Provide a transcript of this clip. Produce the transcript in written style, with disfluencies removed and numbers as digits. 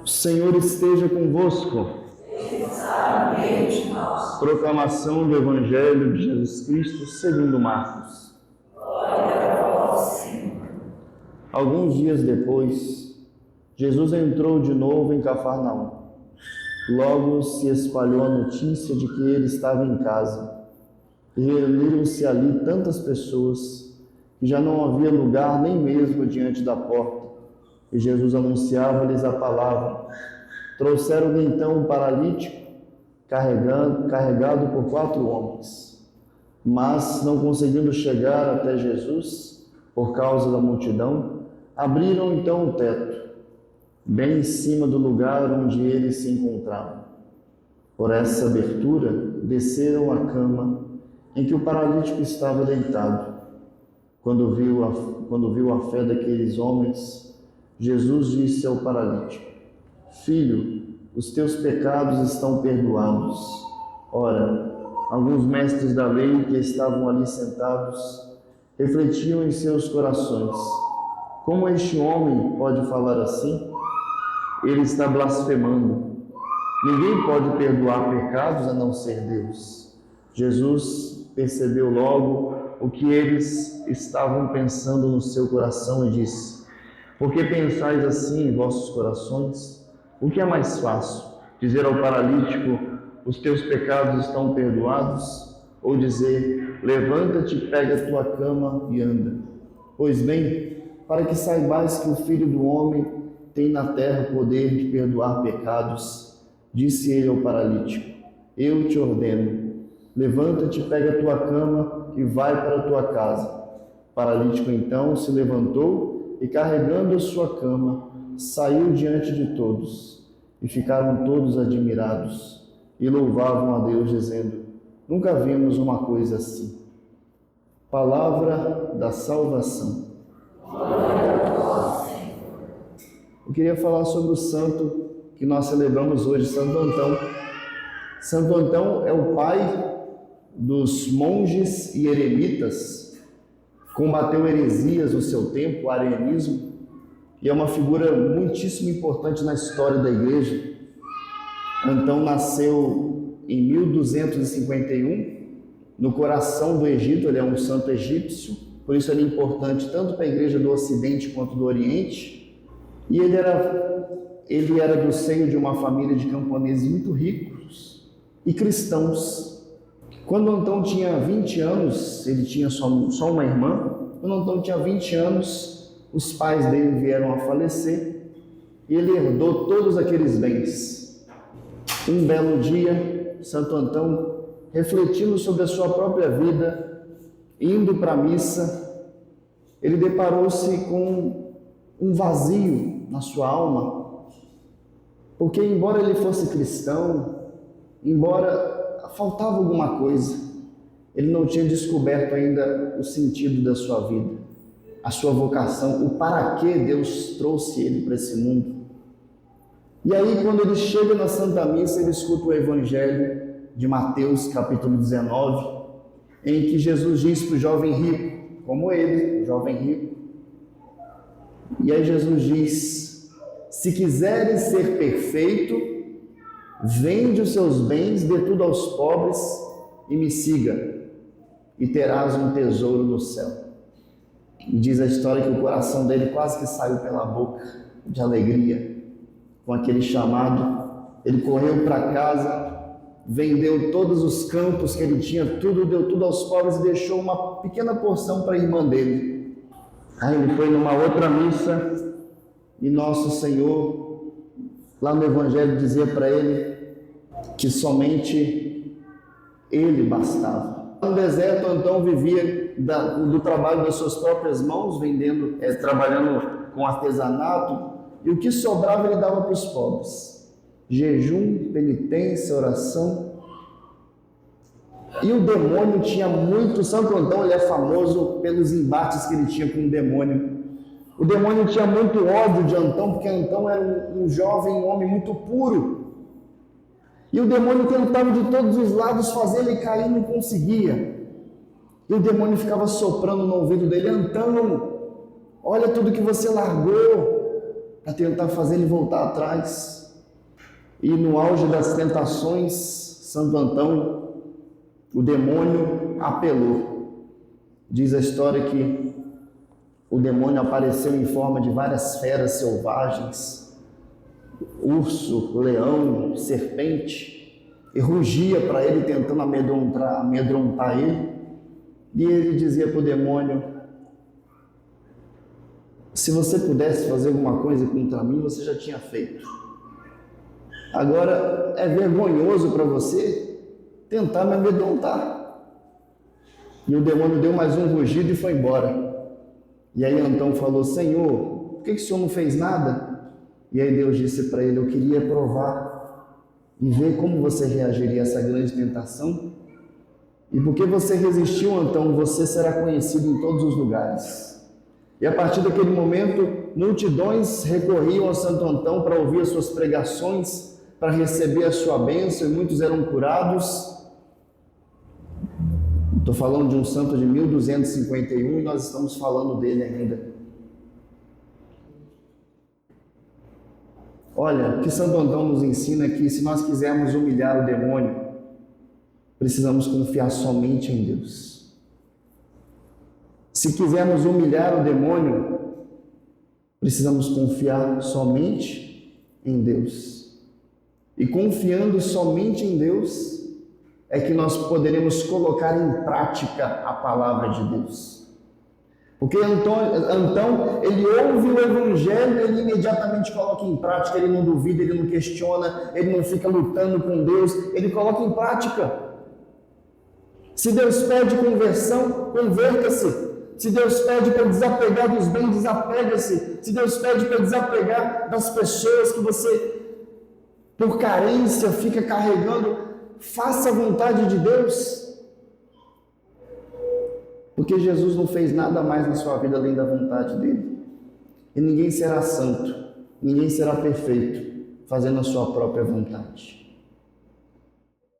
Senhor esteja convosco. Proclamação do Evangelho de Jesus Cristo segundo Marcos. Glória a vós, Senhor. Alguns dias depois, Jesus entrou de novo em Cafarnaum. Logo se espalhou a notícia de que ele estava em casa. E reuniram-se ali tantas pessoas que já não havia lugar nem mesmo diante da porta. E Jesus anunciava-lhes a palavra. Trouxeram-lhe então um paralítico, carregado por 4 homens. Mas, não conseguindo chegar até Jesus, por causa da multidão, abriram então o teto, bem em cima do lugar onde ele se encontrava. Por essa abertura, desceram a cama em que o paralítico estava deitado. Quando viu a fé daqueles homens, Jesus disse ao paralítico: Filho, os teus pecados estão perdoados. Ora, alguns mestres da lei que estavam ali sentados refletiam em seus corações: como este homem pode falar assim? Ele está blasfemando. Ninguém pode perdoar pecados a não ser Deus. Jesus percebeu logo o que eles estavam pensando no seu coração e disse: Por que pensais assim em vossos corações? O que é mais fácil? Dizer ao paralítico: os teus pecados estão perdoados? Ou dizer: levanta-te, pega a tua cama e anda? Pois bem, para que saibais que o Filho do Homem tem na terra poder de perdoar pecados, disse ele ao paralítico: eu te ordeno, levanta-te, pega a tua cama e vai para a tua casa. O paralítico então se levantou e, carregando a sua cama, saiu diante de todos. E ficaram todos admirados e louvavam a Deus, dizendo: nunca vimos uma coisa assim. Palavra da salvação. Glória a vós, Senhor. Eu queria falar sobre o santo que nós celebramos hoje, Santo Antão. Santo Antão é o pai dos monges e eremitas, combateu heresias no seu tempo, o arianismo, e é uma figura muitíssimo importante na história da igreja. Antão nasceu em 1251, no coração do Egito. Ele é um santo egípcio, por isso ele é importante tanto para a igreja do Ocidente quanto do Oriente. E ele era do seio de uma família de camponeses muito ricos e cristãos. Quando Antão tinha 20 anos, ele tinha só uma irmã. Quando Antão tinha 20 anos, os pais dele vieram a falecer e ele herdou todos aqueles bens. Um belo dia, Santo Antão, refletindo sobre a sua própria vida, indo para a missa, ele deparou-se com um vazio na sua alma, porque embora ele fosse cristão, embora faltava alguma coisa, ele não tinha descoberto ainda o sentido da sua vida, a sua vocação, o para que Deus trouxe ele para esse mundo. E aí, quando ele chega na Santa Missa, ele escuta o Evangelho de Mateus, capítulo 19, em que Jesus diz para o jovem rico, como ele, o jovem rico, e aí Jesus diz: se quiseres ser perfeito, vende os seus bens, dê tudo aos pobres e me siga, e terás um tesouro no céu. E diz a história que o coração dele quase que saiu pela boca de alegria com aquele chamado. Ele correu para casa, vendeu todos os campos que ele tinha, tudo, deu tudo aos pobres e deixou uma pequena porção para a irmã dele. Aí ele foi numa outra missa e Nosso Senhor, lá no Evangelho, dizia para ele que somente ele bastava. No deserto, Antão vivia do trabalho das suas próprias mãos, trabalhando com artesanato, e o que sobrava ele dava para os pobres. Jejum, penitência, oração. E o demônio tinha muito. Santo Antão, ele é famoso pelos embates que ele tinha com o demônio. O demônio tinha muito ódio de Antão, porque Antão era um jovem, um homem muito puro. E o demônio tentava de todos os lados fazer ele cair e não conseguia. E o demônio ficava soprando no ouvido dele: Antão, olha tudo que você largou, para tentar fazer ele voltar atrás. E no auge das tentações, Santo Antão, o demônio apelou. Diz a história que o demônio apareceu em forma de várias feras selvagens, urso, leão, serpente, e rugia para ele, tentando amedrontar ele. E ele dizia para o demônio: se você pudesse fazer alguma coisa contra mim, você já tinha feito. Agora é vergonhoso para você tentar me amedrontar. E o demônio deu mais um rugido e foi embora. E aí Antão falou: Senhor, por que o senhor não fez nada? E aí Deus disse para ele: eu queria provar e ver como você reagiria a essa grande tentação. E porque você resistiu, Antão, você será conhecido em todos os lugares. E a partir daquele momento, multidões recorriam a Santo Antão para ouvir as suas pregações, para receber a sua bênção, e muitos eram curados. Estou falando de um santo de 1251 e nós estamos falando dele ainda. Olha, o que Santo Antão nos ensina é que se nós quisermos humilhar o demônio, precisamos confiar somente em Deus. Se quisermos humilhar o demônio, precisamos confiar somente em Deus. E confiando somente em Deus, é que nós poderemos colocar em prática a palavra de Deus. Porque Antão, ele ouve o Evangelho, ele imediatamente coloca em prática, ele não duvida, ele não questiona, ele não fica lutando com Deus, ele coloca em prática. Se Deus pede conversão, converta-se. Se Deus pede para desapegar dos bens, desapega-se. Se Deus pede para desapegar das pessoas que você, por carência, fica carregando, faça a vontade de Deus. Porque Jesus não fez nada mais na sua vida além da vontade dele. E ninguém será santo, ninguém será perfeito fazendo a sua própria vontade.